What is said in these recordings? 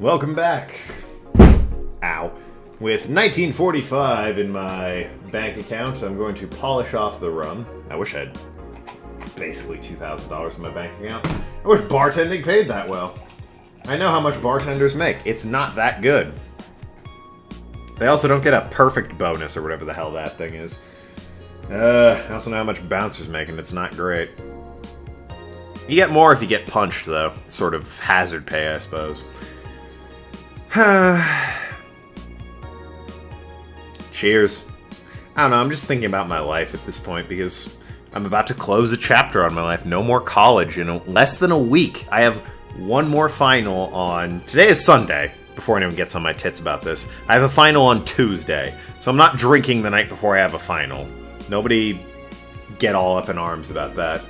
Welcome back. Ow. With 1945 in my bank account, I'm going to polish off the rum. I wish I had basically $2,000 in my bank account. I wish bartending paid that well. I know how much bartenders make. It's not that good. They also don't get a perfect bonus or whatever the hell that thing is. I also know how much bouncers make, and it's not great. You get more if you get punched, though. Sort of hazard pay, I suppose. Cheers. I don't know, I'm just thinking about my life at this point, because I'm about to close a chapter on my life. No more college in less than a week. I have one more final on... Today is Sunday, before anyone gets on my tits about this. I have a final on Tuesday, so I'm not drinking the night before I have a final. Nobody get all up in arms about that.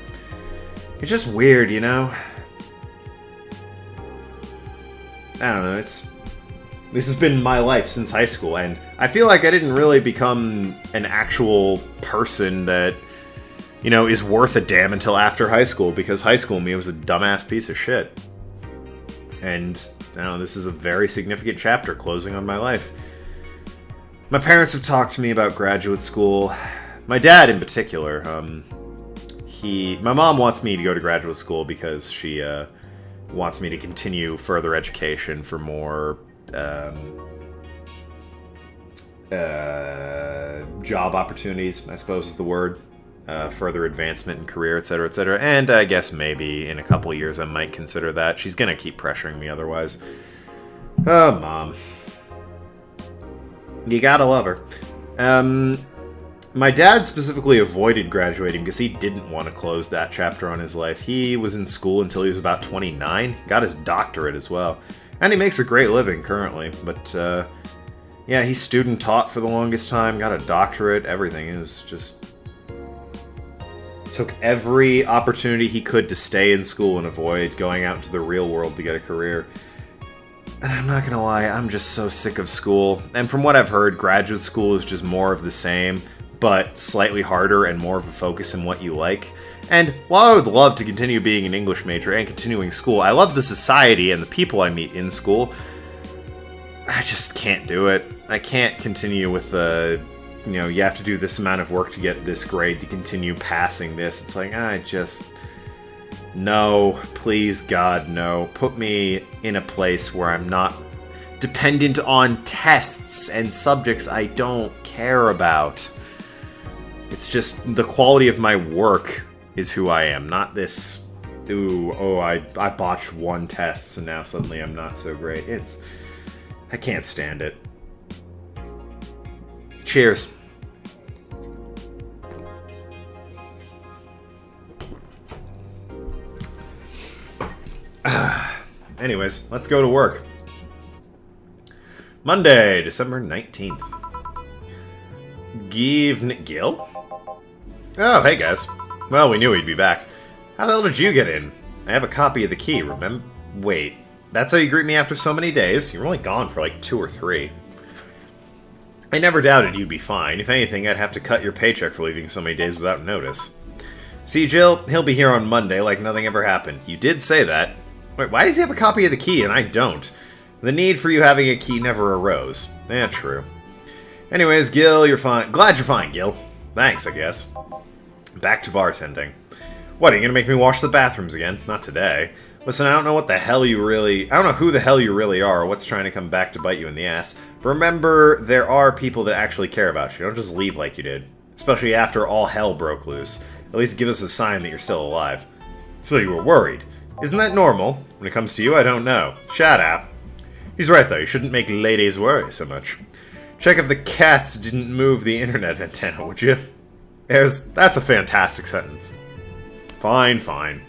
It's just weird, you know? I don't know, this has been my life since high school, and I feel like I didn't really become an actual person that, you know, is worth a damn until after high school, because high school me was a dumbass piece of shit. And, I don't know, this is a very significant chapter closing on my life. My parents have talked to me about graduate school. My dad, in particular, my mom wants me to go to graduate school because she wants me to continue further education for more job opportunities, I suppose is the word. Further advancement in career, etc., etc. And I guess maybe in a couple years I might consider that. She's gonna keep pressuring me otherwise. Oh, Mom. You gotta love her. My dad specifically avoided graduating because he didn't want to close that chapter on his life. He was in school until he was about 29, got his doctorate as well. And he makes a great living currently, but yeah, he's student taught for the longest time, got a doctorate, everything is just... Took every opportunity he could to stay in school and avoid going out into the real world to get a career. And I'm not gonna lie, I'm just so sick of school. And from what I've heard, graduate school is just more of the same, but slightly harder and more of a focus in what you like. And while I would love to continue being an English major and continuing school, I love the society and the people I meet in school. I just can't do it. I can't continue with the, you know, you have to do this amount of work to get this grade to continue passing this. It's like, no, please, God, no. Put me in a place where I'm not dependent on tests and subjects I don't care about. It's just the quality of my work is who I am, not this, I botched one test, so now suddenly I'm not so great. I can't stand it. Cheers. Anyways, let's go to work. Monday, December 19th. Gil? Oh, hey guys. Well, we knew he'd be back. How the hell did you get in? I have a copy of the key, remember? Wait, that's how you greet me after so many days? You're only gone for like 2 or 3. I never doubted you'd be fine. If anything, I'd have to cut your paycheck for leaving so many days without notice. See, Jill, he'll be here on Monday like nothing ever happened. You did say that. Wait, why does he have a copy of the key and I don't? The need for you having a key never arose. Yeah, true. Anyways, Gil, you're fine. Glad you're fine, Gil. Thanks, I guess. Back to bartending. What, are you gonna make me wash the bathrooms again? Not today. Listen, I don't know who the hell you really are, or what's trying to come back to bite you in the ass. But remember, there are people that actually care about you. Don't just leave like you did. Especially after all hell broke loose. At least give us a sign that you're still alive. So you were worried. Isn't that normal? When it comes to you, I don't know. Shut up. He's right, though. You shouldn't make ladies worry so much. Check if the cats didn't move the internet antenna, would you? That's a fantastic sentence. Fine, fine.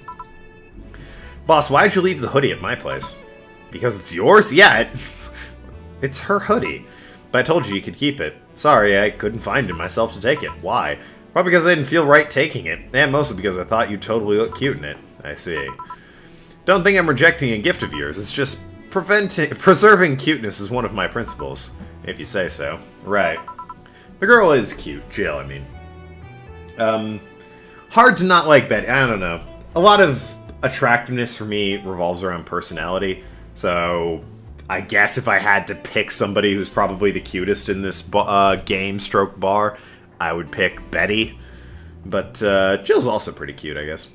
Boss, why'd you leave the hoodie at my place? Because it's yours? Yeah, it's her hoodie. But I told you could keep it. Sorry, I couldn't find it myself to take it. Why? Probably because I didn't feel right taking it. And mostly because I thought you totally looked cute in it. I see. Don't think I'm rejecting a gift of yours. It's just preserving cuteness is one of my principles. If you say so. Right. The girl is cute. Jill, I mean. Hard to not like Betty. I don't know. A lot of attractiveness for me revolves around personality. So I guess if I had to pick somebody who's probably the cutest in this game stroke bar, I would pick Betty. But Jill's also pretty cute, I guess.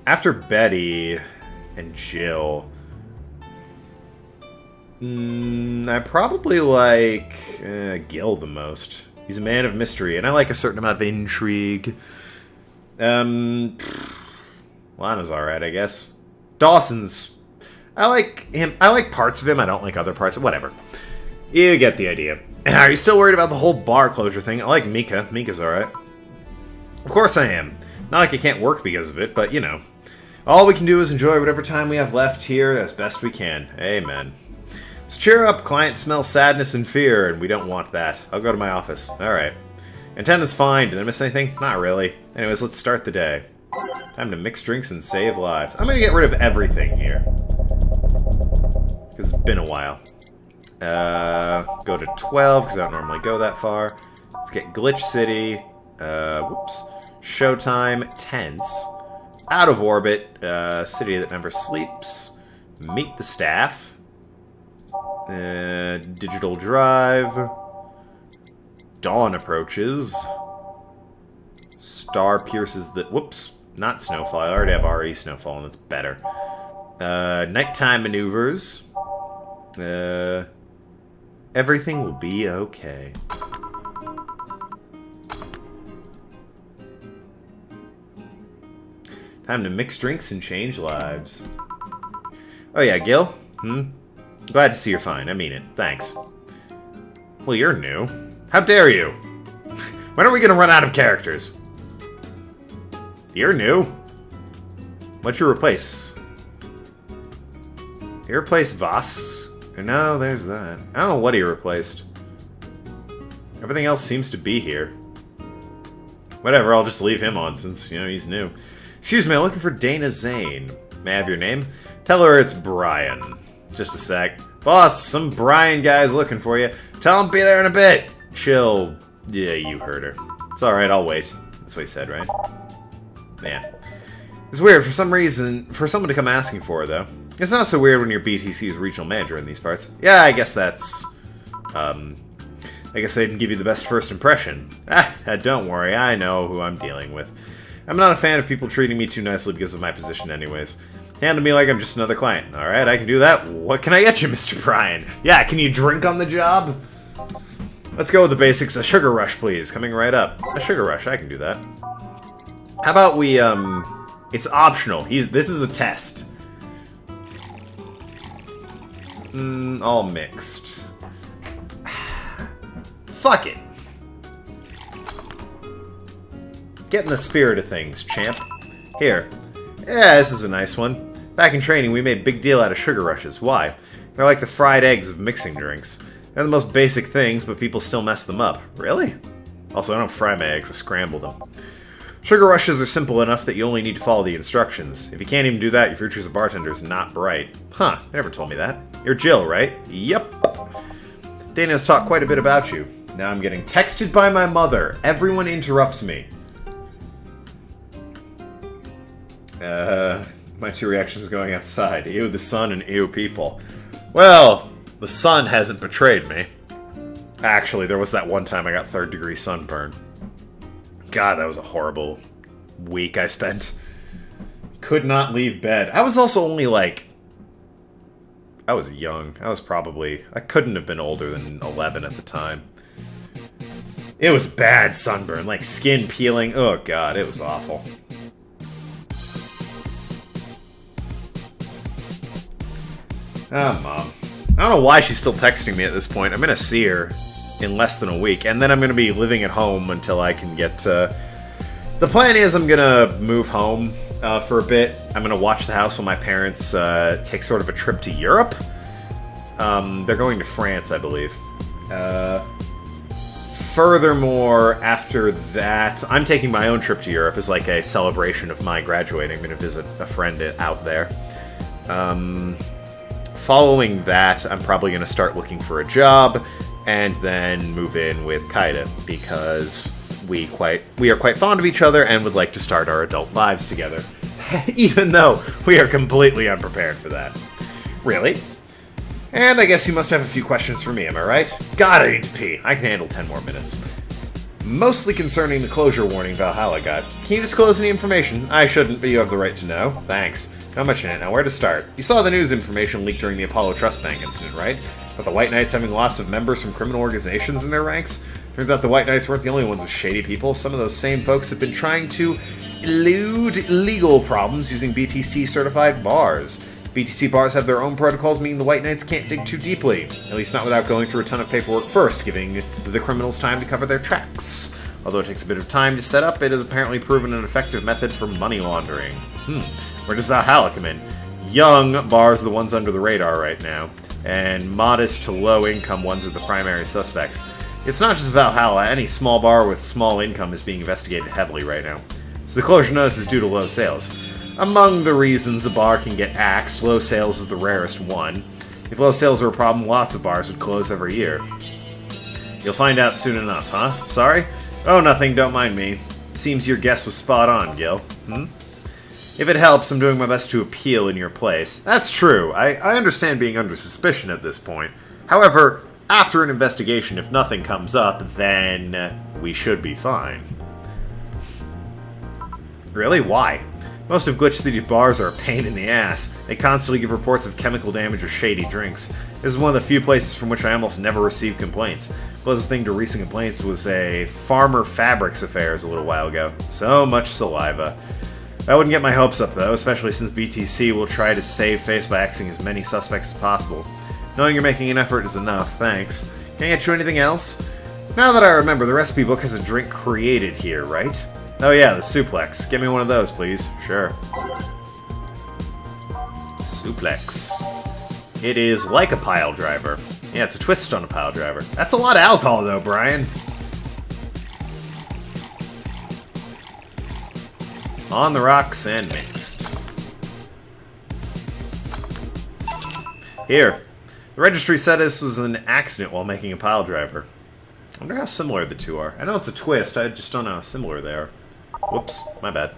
After Betty and Jill, I probably like Gil the most. He's a man of mystery, and I like a certain amount of intrigue. Lana's alright, I guess. Dawson's... I like him. I like parts of him. I don't like other parts. Whatever. You get the idea. Are you still worried about the whole bar closure thing? I like Mika. Mika's alright. Of course I am. Not like I can't work because of it, but, you know. All we can do is enjoy whatever time we have left here as best we can. Amen. So cheer up, clients smell sadness and fear, and we don't want that. I'll go to my office. Alright. Antenna's fine. Did I miss anything? Not really. Anyways, let's start the day. Time to mix drinks and save lives. I'm gonna get rid of everything here. Because it's been a while. Go to 12, because I don't normally go that far. Let's get Glitch City. Whoops. Showtime. Tense. Out of Orbit. City that never sleeps. Meet the staff. Digital Drive. Dawn approaches. Star pierces the... Whoops. Not Snowfall. I already have RE Snowfall, and that's better. Nighttime maneuvers. Everything will be okay. Time to mix drinks and change lives. Oh yeah, Gil? Glad to see you're fine. I mean it. Thanks. Well, you're new. How dare you? When are we gonna run out of characters? You're new. What'd you replace? You replaced Voss? No, there's that. I don't know what he replaced. Everything else seems to be here. Whatever, I'll just leave him on since, you know, he's new. Excuse me, I'm looking for Dana Zane. May I have your name? Tell her it's Brian. Just a sec. Boss, some Brian guy's looking for you. Tell him be there in a bit. Chill. Yeah, you heard her. It's alright, I'll wait. That's what he said, right? Yeah. It's weird, for some reason, for someone to come asking for her, though. It's not so weird when you're BTC's regional manager in these parts. Yeah, I guess that's... I guess they didn't give you the best first impression. Don't worry, I know who I'm dealing with. I'm not a fan of people treating me too nicely because of my position anyways. Handle me like I'm just another client. Alright, I can do that. What can I get you, Mr. Bryan? Yeah, can you drink on the job? Let's go with the basics. A sugar rush, please. Coming right up. A sugar rush, I can do that. How about we, it's optional. This is a test. All mixed. Fuck it. Get in the spirit of things, champ. Here. Yeah, this is a nice one. Back in training, we made a big deal out of sugar rushes. Why? They're like the fried eggs of mixing drinks. They're the most basic things, but people still mess them up. Really? Also, I don't fry my eggs, I scramble them. Sugar rushes are simple enough that you only need to follow the instructions. If you can't even do that, your future as a bartender is not bright. Huh, they never told me that. You're Jill, right? Yep. Dana has talked quite a bit about you. Now I'm getting texted by my mother. Everyone interrupts me. My two reactions going outside. Ew, the sun, and ew, people. Well, the sun hasn't betrayed me. Actually, there was that one time I got 3rd-degree sunburn. God, that was a horrible week I spent. Could not leave bed. I was also only like... I was young. I was probably... I couldn't have been older than 11 at the time. It was bad sunburn. Like, skin peeling. Oh, God, it was awful. Oh, Mom. I don't know why she's still texting me at this point. I'm gonna see her in less than a week, and then I'm gonna be living at home until I can get to... The plan is I'm gonna move home for a bit. I'm gonna watch the house while my parents take sort of a trip to Europe. They're going to France, I believe. Furthermore, after that, I'm taking my own trip to Europe as like a celebration of my graduating. I'm gonna visit a friend out there. Following that, I'm probably going to start looking for a job, and then move in with Kaida, because we are quite fond of each other and would like to start our adult lives together. Even though we are completely unprepared for that. Really? And I guess you must have a few questions for me, am I right? God, I need to pee. I can handle 10 more minutes. Mostly concerning the closure warning Valhalla got. Can you disclose any information? I shouldn't, but you have the right to know. Thanks. Not much in it. Now, where to start? You saw the news information leaked during the Apollo Trust Bank incident, right? About the White Knights having lots of members from criminal organizations in their ranks? Turns out the White Knights weren't the only ones with shady people. Some of those same folks have been trying to elude legal problems using BTC-certified bars. BTC bars have their own protocols, meaning the White Knights can't dig too deeply. At least not without going through a ton of paperwork first, giving the criminals time to cover their tracks. Although it takes a bit of time to set up, it has apparently proven an effective method for money laundering. Where does Valhalla come in? Young bars are the ones under the radar right now, and modest to low income ones are the primary suspects. It's not just Valhalla, any small bar with small income is being investigated heavily right now. So the closure notice is due to low sales. Among the reasons a bar can get axed, low sales is the rarest one. If low sales were a problem, lots of bars would close every year. You'll find out soon enough, huh? Sorry? Oh, nothing, don't mind me. Seems your guess was spot on, Gil. If it helps, I'm doing my best to appeal in your place. That's true. I understand being under suspicion at this point. However, after an investigation, if nothing comes up, then we should be fine. Really? Why? Most of Glitch City bars are a pain in the ass. They constantly give reports of chemical damage or shady drinks. This is one of the few places from which I almost never receive complaints. The closest thing to recent complaints was a Farmer Fabrics affairs a little while ago. So much saliva. I wouldn't get my hopes up, though, especially since BTC will try to save face by axing as many suspects as possible. Knowing you're making an effort is enough, thanks. Can I get you anything else? Now that I remember, the recipe book has a drink created here, right? Oh yeah, the suplex. Get me one of those, please. Sure. Suplex. It is like a pile driver. Yeah, it's a twist on a pile driver. That's a lot of alcohol, though, Brian. On the rocks and mixed. Here. The registry said this was an accident while making a pile driver. I wonder how similar the two are. I know it's a twist, I just don't know how similar they are. Whoops, my bad.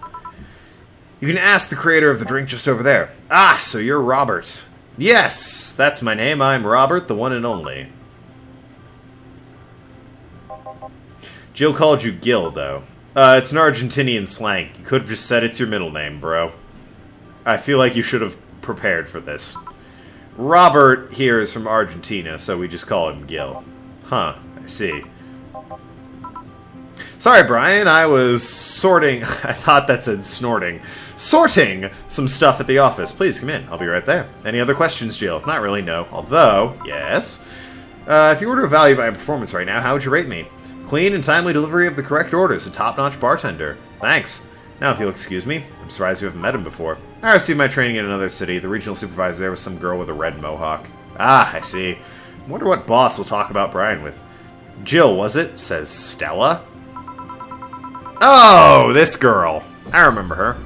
You can ask the creator of the drink just over there. Ah, so you're Robert. Yes, that's my name. I'm Robert, the one and only. Jill called you Gil, though. It's an Argentinian slang. You could have just said it's your middle name, bro. I feel like you should have prepared for this. Robert here is from Argentina, so we just call him Gil. Huh, I see. Sorry, Brian, I was sorting... I thought that said snorting. Sorting some stuff at the office. Please come in. I'll be right there. Any other questions, Jill? Not really, no. Although, yes. If you were to evaluate my performance right now, how would you rate me? Clean and timely delivery of the correct orders. A top-notch bartender. Thanks. Now, if you'll excuse me, I'm surprised you haven't met him before. I received my training in another city. The regional supervisor there was some girl with a red mohawk. Ah, I see. I wonder what boss will talk about Brian with. Jill, was it? Says Stella. Oh, this girl. I remember her.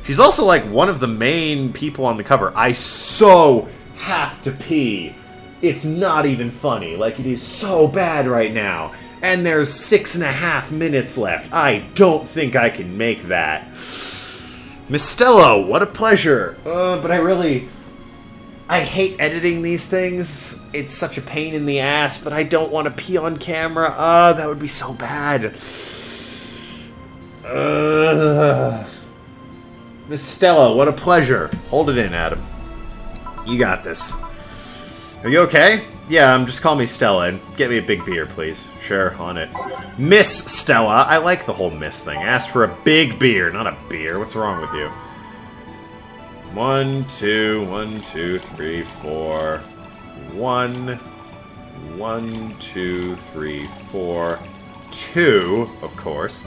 She's also like one of the main people on the cover. I so have to pee. It's not even funny. Like, it is so bad right now. And there's 6.5 minutes left. I don't think I can make that. Miss Stella, what a pleasure. But I hate editing these things. It's such a pain in the ass, but I don't want to pee on camera. That would be so bad. Miss Stella, what a pleasure. Hold it in, Adam. You got this. Are you okay? Yeah, just call me Stella and get me a big beer, please. Sure, on it. Miss Stella. I like the whole miss thing. I asked for a big beer, not a beer. What's wrong with you? 1, 2, 1, 2, 3, 4. 1, 1, 2, 3, 4. 2, of course.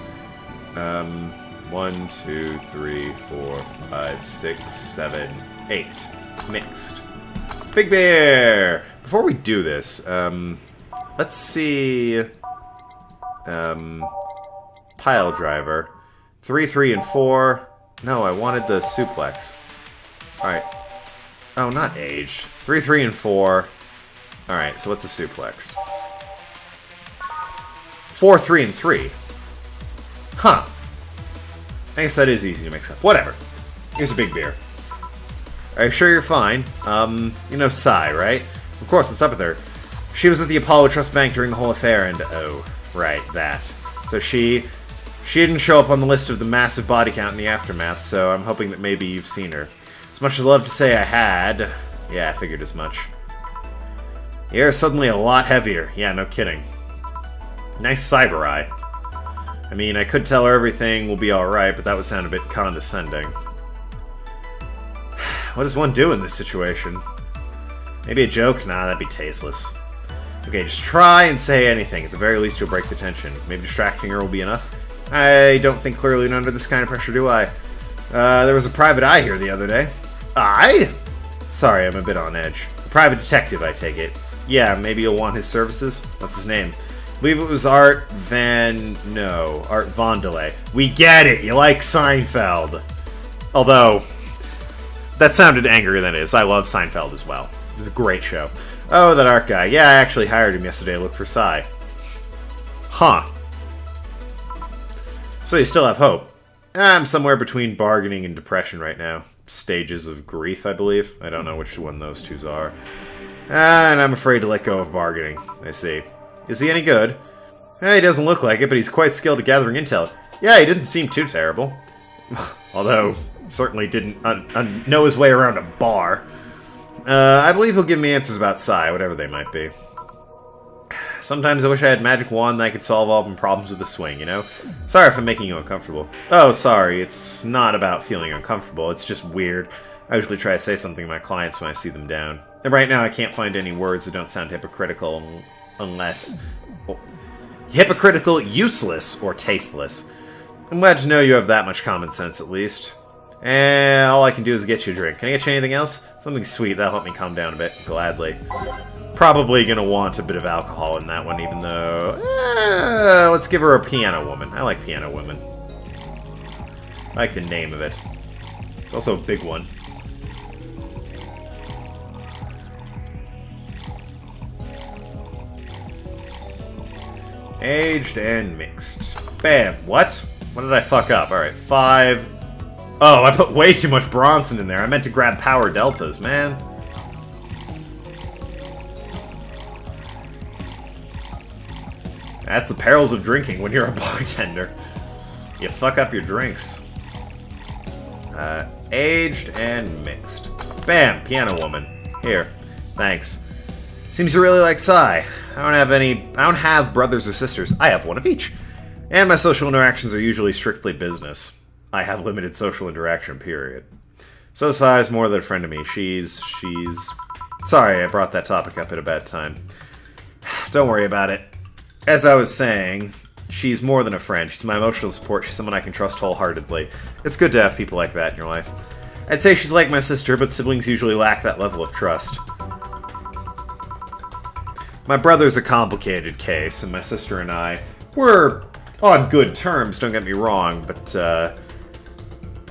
1, 2, 3, 4, 5, 6, 7, 8. Mixed. Big beer! Before we do this, let's see... pile driver. 3, 3, and 4. No, I wanted the suplex. Alright. Oh, not age. 3, 3, and 4. Alright, so what's a suplex? 4, 3, and 3. Huh. I guess that is easy to mix up. Whatever. Here's a big beer. Are you sure you're fine? You know Sai, right? Of course, what's up with her? She was at the Apollo Trust Bank during the whole affair, and oh, right, that. So she didn't show up on the list of the massive body count in the aftermath, so I'm hoping that maybe you've seen her. As much as I'd love to say I had... Yeah, I figured as much. The air is suddenly a lot heavier. Yeah, no kidding. Nice cyber eye. I mean, I could tell her everything will be alright, but that would sound a bit condescending. What does one do in this situation? Maybe a joke? Nah, that'd be tasteless. Okay, just try and say anything. At the very least, you'll break the tension. Maybe distracting her will be enough? I don't think clearly under this kind of pressure, do I? There was a private eye here the other day. I? Sorry, I'm a bit on edge. A private detective, I take it. Yeah, maybe you'll want his services? What's his name? I believe it was Art Vondelay. We get it! You like Seinfeld! Although, that sounded angrier than it is. I love Seinfeld as well. It's a great show. Oh, that Art guy. Yeah, I actually hired him yesterday to look for Sai. Huh. So you still have hope. I'm somewhere between bargaining and depression right now. Stages of grief, I believe. I don't know which one those two are. And I'm afraid to let go of bargaining. I see. Is he any good? He doesn't look like it, but he's quite skilled at gathering intel. Yeah, he didn't seem too terrible. Although, certainly didn't know his way around a bar. I believe he'll give me answers about Sai, whatever they might be. Sometimes I wish I had a magic wand that I could solve all my problems with a swing, you know? Sorry if I'm making you uncomfortable. Oh, sorry, it's not about feeling uncomfortable, it's just weird. I usually try to say something to my clients when I see them down. And right now I can't find any words that don't sound hypocritical unless... Well, hypocritical, useless, or tasteless. I'm glad to know you have that much common sense, at least. And all I can do is get you a drink. Can I get you anything else? Something sweet, that'll help me calm down a bit. Gladly. Probably gonna want a bit of alcohol in that one, even though... let's give her a piano woman. I like piano women. I like the name of it. It's also a big one. Aged and mixed. Bam. What? What did I fuck up? Alright, 5... Oh, I put way too much Bronson in there. I meant to grab power deltas, man. That's the perils of drinking when you're a bartender. You fuck up your drinks. Aged and mixed. Bam! Piano woman. Here. Thanks. Seems you really like Sai. I don't have brothers or sisters. I have one of each. And my social interactions are usually strictly business. I have limited social interaction, period. So Sai's more than a friend to me. She's... Sorry, I brought that topic up at a bad time. Don't worry about it. As I was saying, she's more than a friend. She's my emotional support. She's someone I can trust wholeheartedly. It's good to have people like that in your life. I'd say she's like my sister, but siblings usually lack that level of trust. My brother's a complicated case, and my sister and I, we're on good terms, don't get me wrong, but,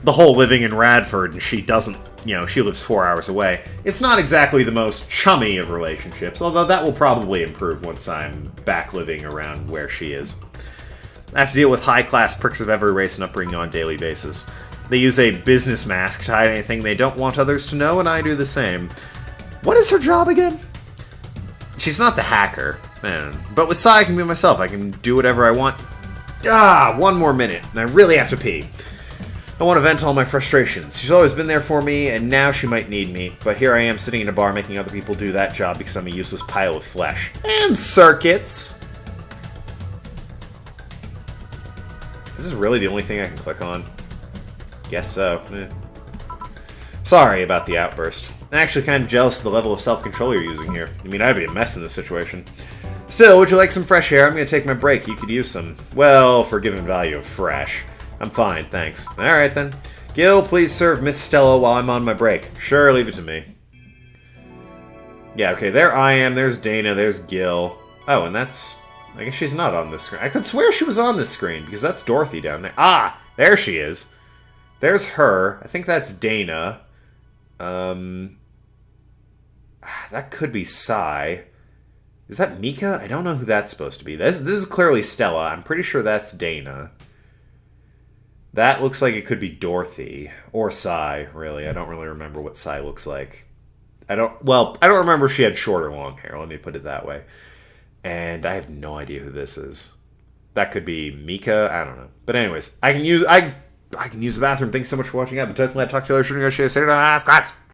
the whole living in Radford, and she doesn't, you know, she lives 4 hours away. It's not exactly the most chummy of relationships, although that will probably improve once I'm back living around where she is. I have to deal with high-class pricks of every race and upbringing on a daily basis. They use a business mask to hide anything they don't want others to know, and I do the same. What is her job again? She's not the hacker. But with Sai, I can be myself. I can do whatever I want. One more minute, and I really have to pee. I want to vent all my frustrations. She's always been there for me, and now she might need me. But here I am sitting in a bar making other people do that job because I'm a useless pile of flesh. And circuits! This is really the only thing I can click on. Guess so. Sorry about the outburst. I'm actually kind of jealous of the level of self-control you're using here. I mean, I'd be a mess in this situation. Still, would you like some fresh air? I'm going to take my break. You could use some. Well, for given value of fresh. I'm fine, thanks. Alright then. Gil, please serve Miss Stella while I'm on my break. Sure, leave it to me. Yeah, okay, there I am, there's Dana, there's Gil. Oh, and that's... I guess she's not on this screen. I could swear she was on this screen, because that's Dorothy down there. Ah! There she is. There's her. I think that's Dana. That could be Sai. Is that Mika? I don't know who that's supposed to be. This is clearly Stella. I'm pretty sure that's Dana. That looks like it could be Dorothy. Or Sai, really. I don't really remember what Sai looks like. I don't remember if she had short or long hair, let me put it that way. And I have no idea who this is. That could be Mika, I don't know. But anyways, I can use the bathroom. Thanks so much for watching. I've been talking to you later. Talk to you later. Scott.